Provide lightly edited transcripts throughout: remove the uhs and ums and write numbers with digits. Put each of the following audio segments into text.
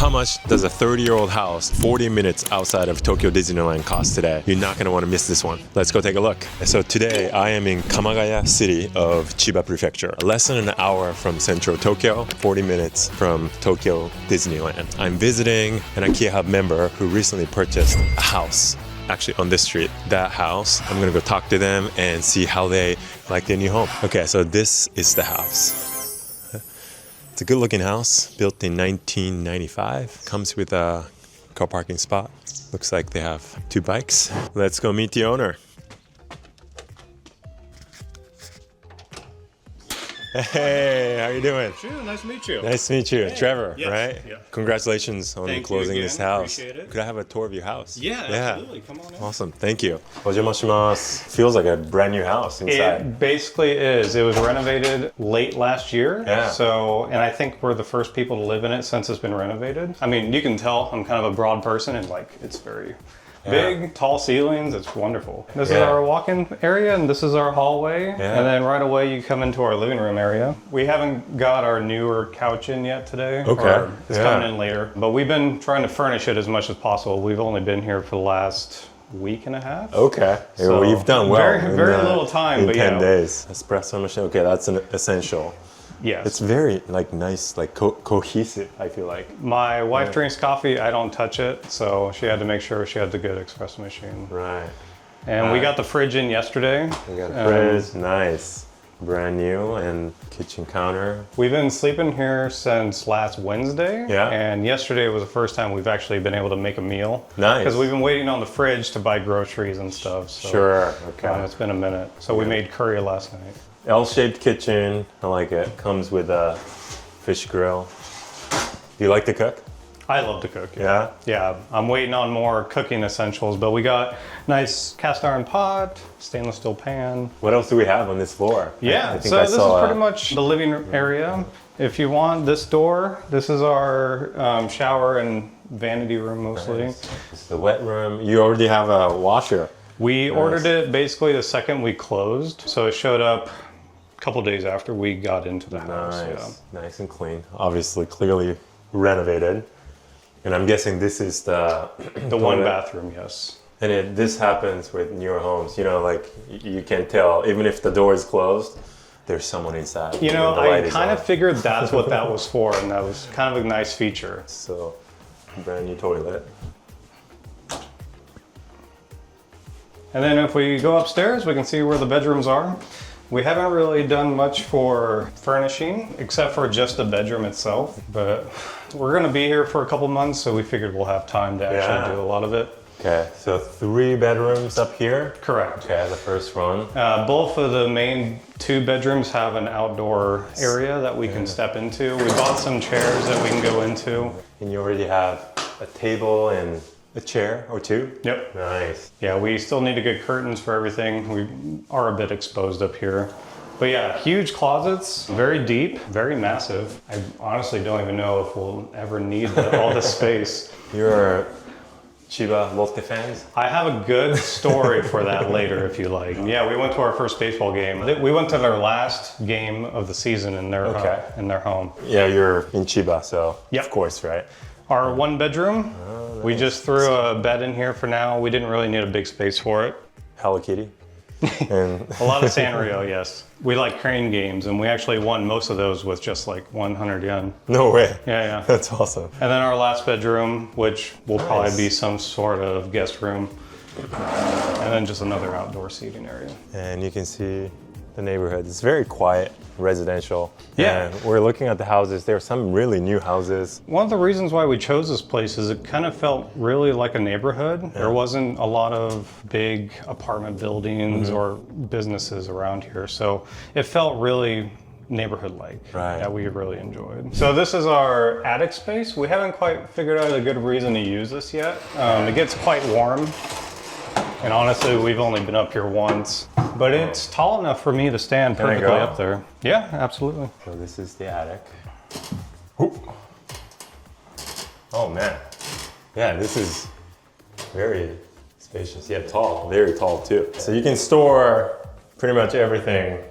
How much does a 30-year-old house 40 minutes outside of Tokyo Disneyland cost today? You're not gonna wanna miss this one. Let's go take a look. So today I am in Kamagaya city of Chiba prefecture. Less than an hour from central Tokyo, 40 minutes from Tokyo Disneyland. I'm visiting an IKEA Hub member who recently purchased a house actually on this street. That house, I'm gonna go talk to them and see how they like their new home. Okay, so this is the house. It's a good looking house, built in 1995. Comes with a car parking spot. Looks like they have 2 bikes. Let's go meet the owner. Hey, how you doing? Sure, nice to meet you. Nice to meet you. Hey. Trevor, Yes. right? Yeah. Congratulations on Thank you closing again. this house. Appreciate it. Could I have a tour of your house? Yeah, absolutely. Come on in. Awesome, thank you. Ojimoshimasu. Feels like a brand new house inside. It basically is. It was renovated late last year. Yeah. So, and I think we're the first people to live in it since it's been renovated. I mean, you can tell I'm kind of a broad person and like it's very big, tall ceilings. It's wonderful. This is our walk-in area and this is our hallway. And then right away you come into our living room area. We haven't got our newer couch in yet today. Okay. It's coming in later. But we've been trying to furnish it as much as possible. We've only been here for the last week and a half. Okay, So well, you've done well. Very little time, in but 10 yeah. days. Espresso machine, okay, that's an essential. Yes. It's very like nice, like cohesive, I feel like. My wife drinks coffee, I don't touch it, so she had to make sure she had the good espresso machine. Right. And we got the fridge in yesterday. We got a fridge, nice. Brand new, and kitchen counter. We've been sleeping here since last Wednesday. Yeah. And yesterday was the first time we've actually been able to make a meal. Nice. Because we've been waiting on the fridge to buy groceries and stuff. So, Sure, okay. it's been a minute. So we made curry last night. L-shaped kitchen, I like it. Comes with a fish grill. Do you like to cook? I love to cook. Yeah? Yeah, I'm waiting on more cooking essentials, but we got nice cast iron pot, stainless steel pan. What else do we have on this floor? Yeah, I think so I this is saw pretty much the living room area. If you want this door, this is our shower and vanity room mostly. This is the wet room. You already have a washer. We ordered it basically the second we closed, so it showed up a couple days after we got into the house. Nice, nice and clean. Obviously, clearly renovated. And I'm guessing this is the The one bathroom, yes. And this happens with newer homes. You know, like you can tell, even if the door is closed, there's someone inside. You know, and the light I is kind on. of figured that's what that was for, and that was kind of a nice feature. So, brand new toilet. And then if we go upstairs, we can see where the bedrooms are. We haven't really done much for furnishing, except for just the bedroom itself. But we're gonna be here for a couple months, so we figured we'll have time to actually do a lot of it. Okay, so 3 bedrooms up here. Correct. Okay, the first one. Both of the main 2 bedrooms have an outdoor area that we can step into. We bought some chairs that we can go into. And you already have a table and a chair or 2? Yep. Nice. Yeah, we still need to get curtains for everything. We are a bit exposed up here. But yeah, huge closets, very deep, very massive. I honestly don't even know if we'll ever need all this space. You're Chiba Lotte fans? I have a good story for that later if you like. Yeah, we went to our first baseball game. We went to their last game of the season in their home. Yeah, you're in Chiba, so Yep. of course, right? Our 1 bedroom, we just threw a bed in here for now. We didn't really need a big space for it. Hello Kitty. And A lot of Sanrio, yes. We like crane games, and we actually won most of those with just like 100 yen. no way. Yeah. That's awesome. And then our last bedroom, which will probably be some sort of guest room. And then just another outdoor seating area. And you can see the neighborhood. It's very quiet, residential. Yeah. And we're looking at the houses. There are some really new houses. One of the reasons why we chose this place is it kind of felt really like a neighborhood. There wasn't a lot of big apartment buildings or businesses around here. So it felt really neighborhood-like that we really enjoyed. So this is our attic space. We haven't quite figured out a good reason to use this yet. It gets quite warm. And honestly, we've only been up here once, but it's tall enough for me to stand perfectly up there. Yeah, absolutely. So this is the attic. Oop. Oh man. Yeah, this is very spacious. Yeah, tall, very tall too. So you can store pretty much everything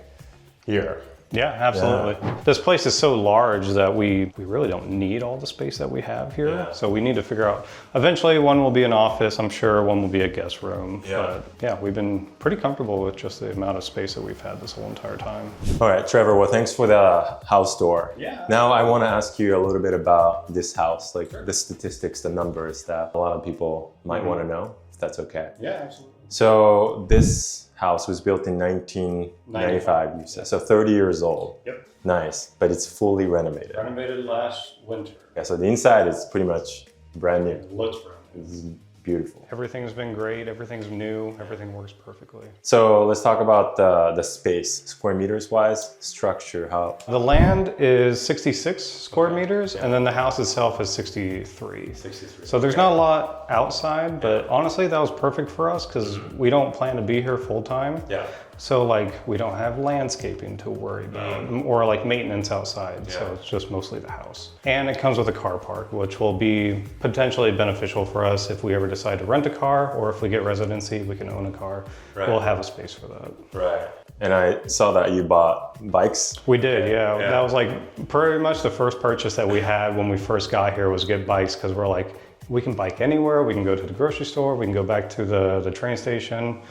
here. Yeah, absolutely. This place is so large that we really don't need all the space that we have here. Yeah. So we need to figure out, eventually one will be an office, I'm sure one will be a guest room. Yeah. But yeah, we've been pretty comfortable with just the amount of space that we've had this whole entire time. All right, Trevor, well, thanks for the house tour. Yeah. Now I want to ask you a little bit about this house, like the statistics, the numbers that a lot of people might want to know, if that's okay. Yeah, absolutely. So this house was built in 1995, you said. So 30 years old. Yep. Nice, but it's fully renovated. Renovated last winter. Yeah, so the inside is pretty much brand new. It looks brand new. This is beautiful. Everything's been great, everything's new, everything works perfectly. So let's talk about the space, square meters wise, structure, how. The land is 66 square meters, and then the house itself is 63. 63. So there's not a lot outside, but honestly, that was perfect for us because we don't plan to be here full time. Yeah. So like we don't have landscaping to worry about or like maintenance outside. So it's just mostly the house. And it comes with a car park, which will be potentially beneficial for us if we ever decide to rent a car or if we get residency, we can own a car. Right. We'll have a space for that. Right. And I saw that you bought bikes. We did, yeah. That was like pretty much the first purchase that we had when we first got here was get bikes because we're like, we can bike anywhere. We can go to the grocery store. We can go back to the train station.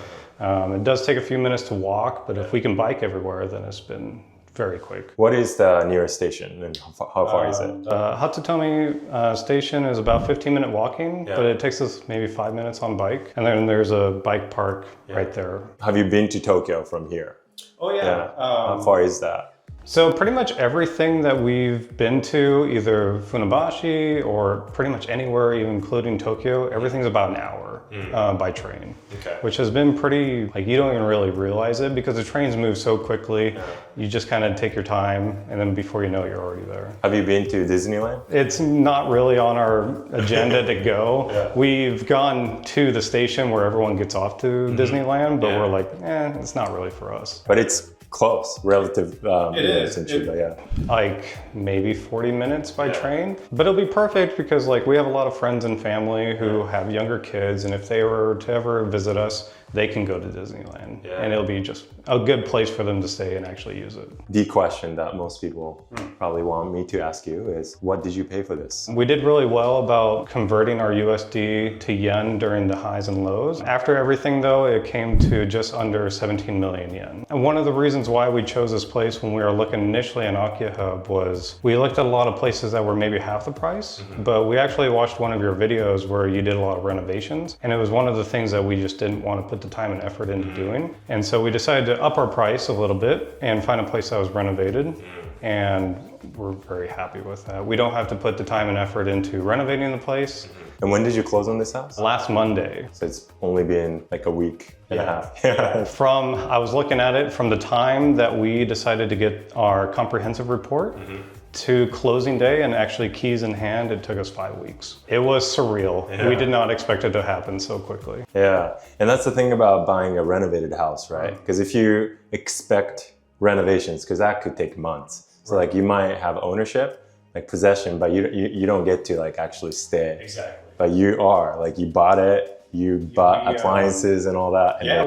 It does take a few minutes to walk, but if we can bike everywhere, then it's been very quick. What is the nearest station and how far is it? Hatsutomi station is about 15-minute walking, but it takes us maybe 5 minutes on bike. And then there's a bike park right there. Have you been to Tokyo from here? Oh, yeah. Yeah. How far is that? So pretty much everything that we've been to, either Funabashi or pretty much anywhere, even including Tokyo, everything's about an hour by train. Okay. Which has been pretty, like you don't even really realize it because the trains move so quickly. You just kind of take your time and then before you know it, you're already there. Have you been to Disneyland? It's not really on our agenda to go. We've gone to the station where everyone gets off to Disneyland, but we're like, it's not really for us. But it's close, relative. It is. In Chiba, yeah. Like maybe 40 minutes by train, but it'll be perfect because like we have a lot of friends and family who have younger kids, and if they were to ever visit us, they can go to Disneyland and it'll be just a good place for them to stay and actually use it. The question that most people probably want me to ask you is, what did you pay for this? We did really well about converting our USD to yen during the highs and lows. After everything though, it came to just under 17 million yen. And one of the reasons why we chose this place when we were looking initially in Akia Hub was we looked at a lot of places that were maybe half the price, but we actually watched one of your videos where you did a lot of renovations, and it was one of the things that we just didn't want to put the time and effort into doing. And so we decided to up our price a little bit and find a place that was renovated, and we're very happy with that. We don't have to put the time and effort into renovating the place. And when did you close on this house? Last Monday. So it's only been like a week and a half. Yeah. I was looking at it from the time that we decided to get our comprehensive report to closing day and actually keys in hand, it took us 5 weeks. It was surreal. We did not expect it to happen so quickly. Yeah, and that's the thing about buying a renovated house, right? Because if you expect renovations, because that could take months. So like you might have ownership, like possession, but you don't get to like actually stay. Exactly. But you are, like you bought it, you bought appliances and all that. And Yeah,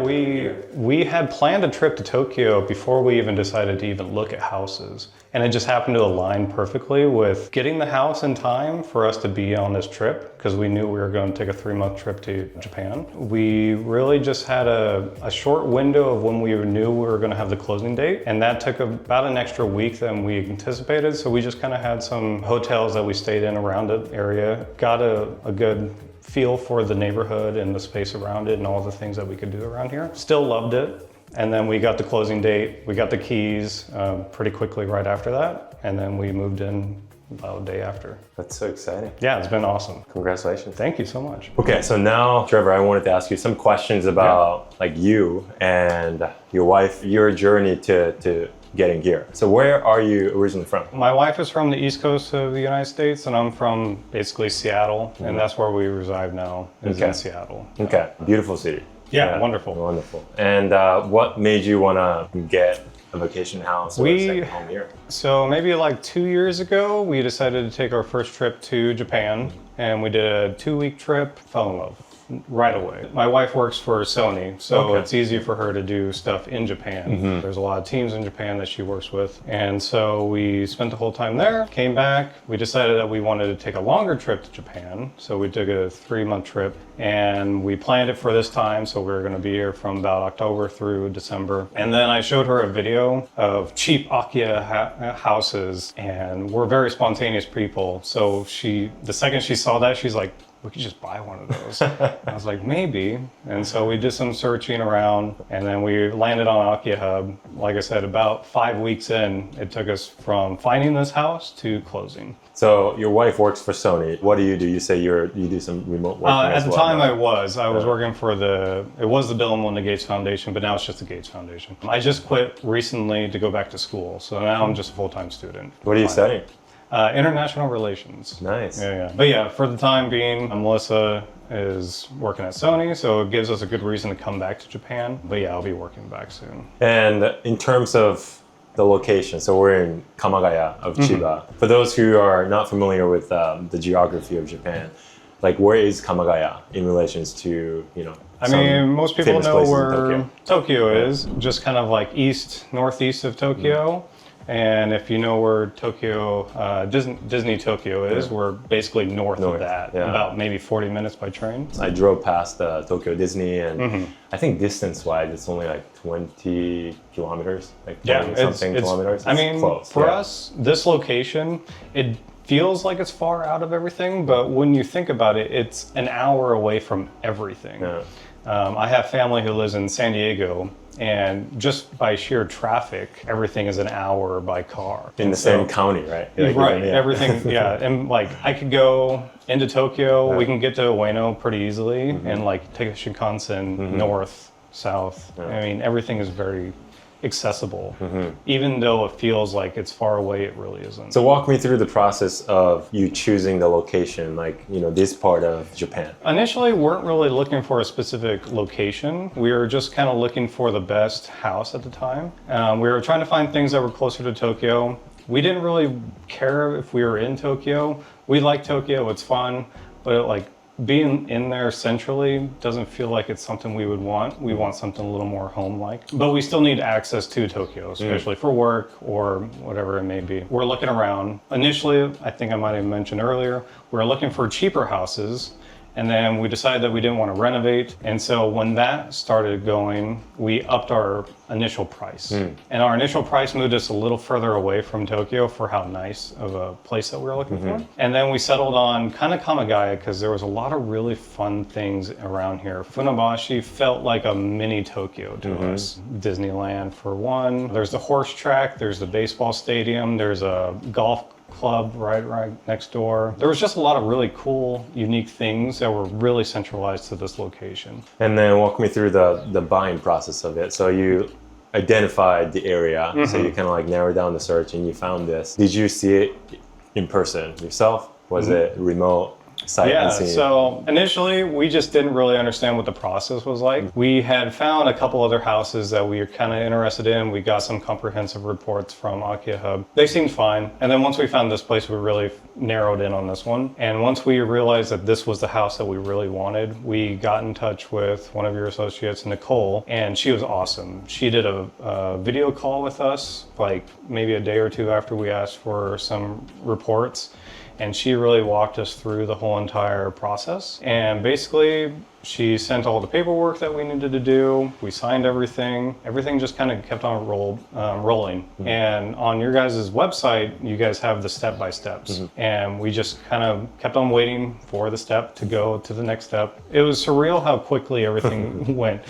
we had planned a trip to Tokyo before we even decided to even look at houses. And it just happened to align perfectly with getting the house in time for us to be on this trip, because we knew we were going to take a 3-month trip to Japan. We really just had a short window of when we knew we were going to have the closing date. And that took about an extra week than we anticipated. So we just kind of had some hotels that we stayed in around the area, got a good feel for the neighborhood and the space around it and all the things that we could do around here. Still loved it. And then we got the closing date, we got the keys pretty quickly right after that. And then we moved in about a day after. That's so exciting. Yeah, it's been awesome. Congratulations. Thank you so much. Okay, so now, Trevor, I wanted to ask you some questions about like you and your wife, your journey to getting here. So where are you originally from? My wife is from the East Coast of the United States, and I'm from basically Seattle, and that's where we reside now, is in Seattle. Okay, beautiful city. Yeah, wonderful. Wonderful. And what made you want to get a vacation house or a second home here? So maybe like 2 years ago, we decided to take our first trip to Japan, and we did a 2-week trip, fell in love. right away. My wife works for Sony, so Okay. it's easy for her to do stuff in Japan. There's a lot of teams in Japan that she works with. And so we spent the whole time there, came back. We decided that we wanted to take a longer trip to Japan. So we took a 3-month trip and we planned it for this time. So we were going to be here from about October through December. And then I showed her a video of cheap Akia houses, and we're very spontaneous people. So the second she saw that, she's like, we could just buy one of those. I was like, maybe. And so we did some searching around, and then we landed on Akia Hub. Like I said, about 5 weeks in, it took us from finding this house to closing. So your wife works for Sony. What do? You say you do some remote work At as the well, time, right? I was working for it was the Bill and Melinda Gates Foundation, but now it's just the Gates Foundation. I just quit recently to go back to school, so now I'm just a full-time student. What are you studying? International relations. Nice. Yeah. But yeah, for the time being, Melissa is working at Sony, so it gives us a good reason to come back to Japan. But yeah, I'll be working back soon. And in terms of the location, so we're in Kamagaya of Chiba. For those who are not familiar with the geography of Japan, like where is Kamagaya in relations to, I mean, most people famous know places in where Tokyo. is, just kind of like northeast of Tokyo. And if you know where Disney Tokyo is, we're basically north of that, about maybe 40 minutes by train. I drove past Tokyo Disney, and I think distance-wise, it's only like 20 kilometers, like 20 something kilometers. I mean, close. for us, this location, it feels like it's far out of everything, but when you think about it, it's an hour away from everything. Yeah. I have family who lives in San Diego, and just by sheer traffic, everything is an hour by car. In the same county, right? Right, everything, yeah. And like, I could go into Tokyo, we can get to Ueno pretty easily, and like take a Shinkansen north, south. I mean, everything is very accessible. Even though it feels like it's far away, it really isn't. So walk me through the process of you choosing the location, like, this part of Japan. Initially, we weren't really looking for a specific location. We were just kind of looking for the best house at the time. We were trying to find things that were closer to Tokyo. We didn't really care if we were in Tokyo. We like Tokyo, it's fun, but being in there centrally doesn't feel like it's something we would want. We want something a little more home-like. But we still need access to Tokyo, especially for work or whatever it may be. We're looking around. Initially, I think I might have mentioned earlier, we were looking for cheaper houses, and then we decided that we didn't want to renovate. And so when that started going, we upped our initial price. And our initial price moved us a little further away from Tokyo for how nice of a place that we were looking for. And then we settled on kind of Kamagaya because there was a lot of really fun things around here. Funabashi felt like a mini Tokyo to us. Disneyland for one. There's the horse track, there's the baseball stadium, there's a golf club right next door. There was just a lot of really cool, unique things that were really centralized to this location. And then walk me through the buying process of it. So you identified the area, so you kind of narrowed down the search and you found this. Did you see it in person yourself? Was it remote? Sight unseen? So initially we just didn't really understand what the process was like. We had found a couple other houses that we were kind of interested in. We got some comprehensive reports from Akia Hub. They seemed fine. And then once we found this place, we really narrowed in on this one. And once we realized that this was the house that we really wanted, we got in touch with one of your associates, Nicole, and she was awesome. She did a video call with us, maybe a day or two after we asked for some reports. And she really walked us through the whole entire process. And basically, she sent all the paperwork that we needed to do. We signed everything. Everything just kind of kept on rolling. And on your guys' website, you guys have the step-by-steps. And we just kind of kept on waiting for the step to go to the next step. It was surreal how quickly everything went.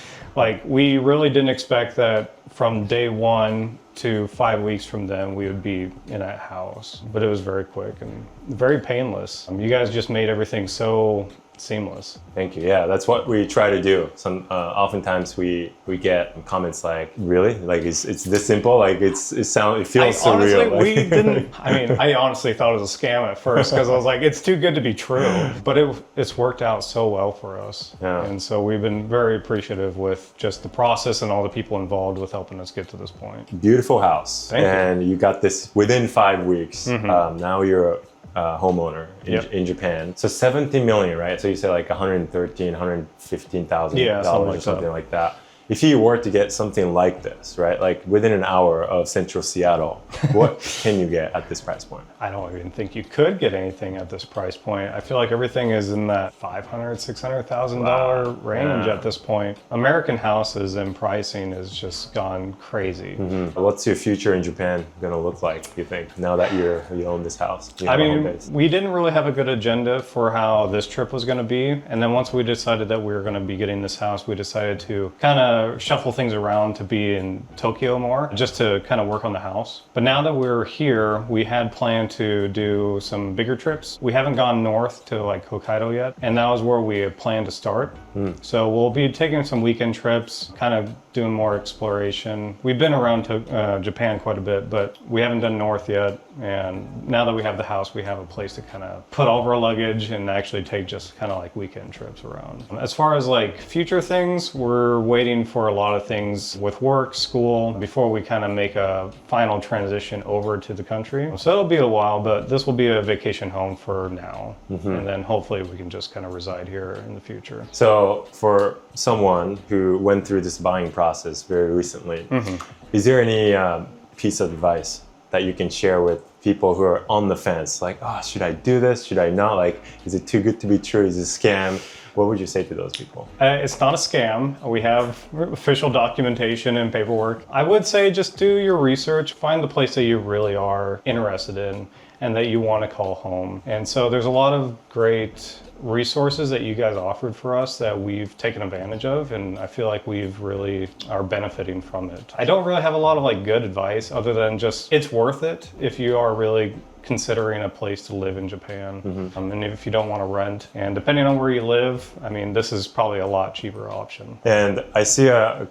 We really didn't expect that from day one to 5 weeks from then, we would be in a house. But it was very quick and very painless. You guys just made everything so seamless. Thank you. Yeah, that's what we try to do. Oftentimes we get comments like, "Really? It's this simple? It feels surreal." Honestly, we didn't. I honestly thought it was a scam at first because I was like, it's too good to be true. But it's worked out so well for us, and so we've been very appreciative with just the process and all the people involved with helping us get to this point. Beautiful house. Thank you. And you got this within 5 weeks. Now you're homeowner in Japan. So 70 million, right? So you say like 113, 115,000 dollars or something like that. If you were to get something like this, right, like within an hour of central Seattle, what can you get at this price point? I don't even think you could get anything at this price point. I feel like everything is in that $500,000, $600,000 range at this point. American houses and pricing has just gone crazy. What's your future in Japan going to look like, you think, now that you own this house? I mean, we didn't really have a good agenda for how this trip was going to be. And then once we decided that we were going to be getting this house, we decided to kind of shuffle things around to be in Tokyo more, just to kind of work on the house. But now that we're here, we had planned to do some bigger trips. We haven't gone north to like Hokkaido yet, and that was where we had planned to start. So we'll be taking some weekend trips, kind of doing more exploration. We've been around to Japan quite a bit, but we haven't done north yet. And now that we have the house, we have a place to kind of put all of our luggage and actually take just kind of like weekend trips around. As far as like future things, we're waiting for a lot of things with work, school, before we kind of make a final transition over to the country. So it'll be a while, but this will be a vacation home for now. And then hopefully we can just kind of reside here in the future. So for someone who went through this buying process very recently, is there any piece of advice that you can share with people who are on the fence? Like, oh, should I do this? Should I not? Like, is it too good to be true? Is it a scam? What would you say to those people? It's not a scam. We have official documentation and paperwork. I would say just do your research, find the place that you really are interested in and that you want to call home. And so there's a lot of great resources that you guys offered for us that we've taken advantage of, and I feel like we've really are benefiting from it. I don't really have a lot of like good advice other than just it's worth it if you are really considering a place to live in Japan, and if you don't want to rent. And depending on where you live, I mean, this is probably a lot cheaper option. And I see a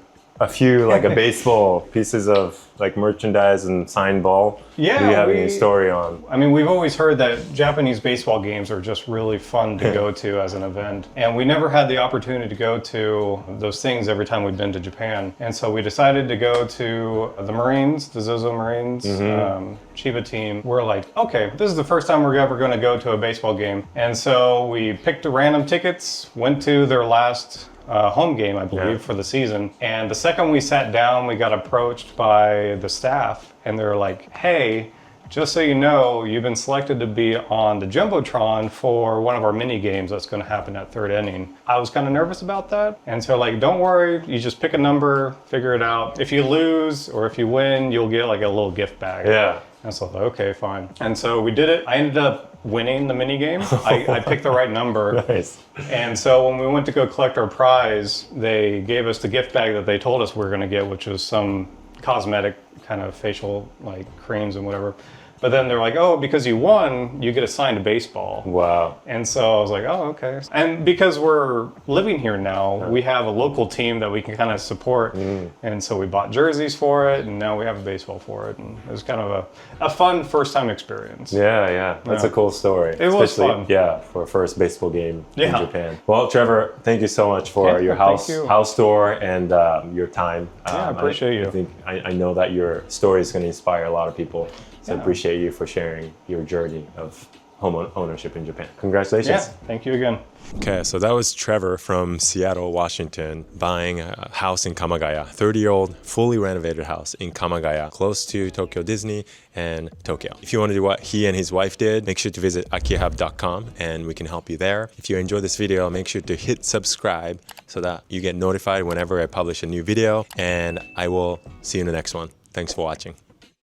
few like a baseball pieces of like merchandise and signed ball. Yeah, do you have any story on? I mean, we've always heard that Japanese baseball games are just really fun to go to as an event. And we never had the opportunity to go to those things every time we've been to Japan. And so we decided to go to the Marines, the Zozo Marines, Chiba team. We're like, okay, this is the first time we're ever going to go to a baseball game. And so we picked random tickets, went to their last home game, I believe, for the season. And the second we sat down, we got approached by the staff and they're like, hey, just so you know, you've been selected to be on the Jumbotron for one of our mini games that's going to happen at third inning. I was kind of nervous about that. And so like, don't worry, you just pick a number, figure it out. If you lose or if you win, you'll get like a little gift bag. Yeah. And so I thought, okay, fine. And so we did it. I ended up winning the mini game. I picked the right number. Nice. And so when we went to go collect our prize, they gave us the gift bag that they told us we were going to get, which was some cosmetic kind of facial like creams and whatever. But then they're like, oh, because you won, you get assigned a baseball. Wow. And so I was like, oh, okay. And because we're living here now, we have a local team that we can kind of support. And so we bought jerseys for it, and now we have a baseball for it. And it was kind of a fun first-time experience. Yeah. That's a cool story. It was fun. Yeah, for a first baseball game in Japan. Well, Trevor, thank you so much for your house tour and your time. I appreciate you. I know that your story is going to inspire a lot of people. So I appreciate you for sharing your journey of home ownership in Japan. Congratulations. Yeah, thank you again. Okay, so that was Trevor from Seattle, Washington, buying a house in Kamagaya, 30-year-old, fully renovated house in Kamagaya, close to Tokyo Disney and Tokyo. If you want to do what he and his wife did, make sure to visit akihub.com and we can help you there. If you enjoyed this video, make sure to hit subscribe so that you get notified whenever I publish a new video, and I will see you in the next one. Thanks for watching.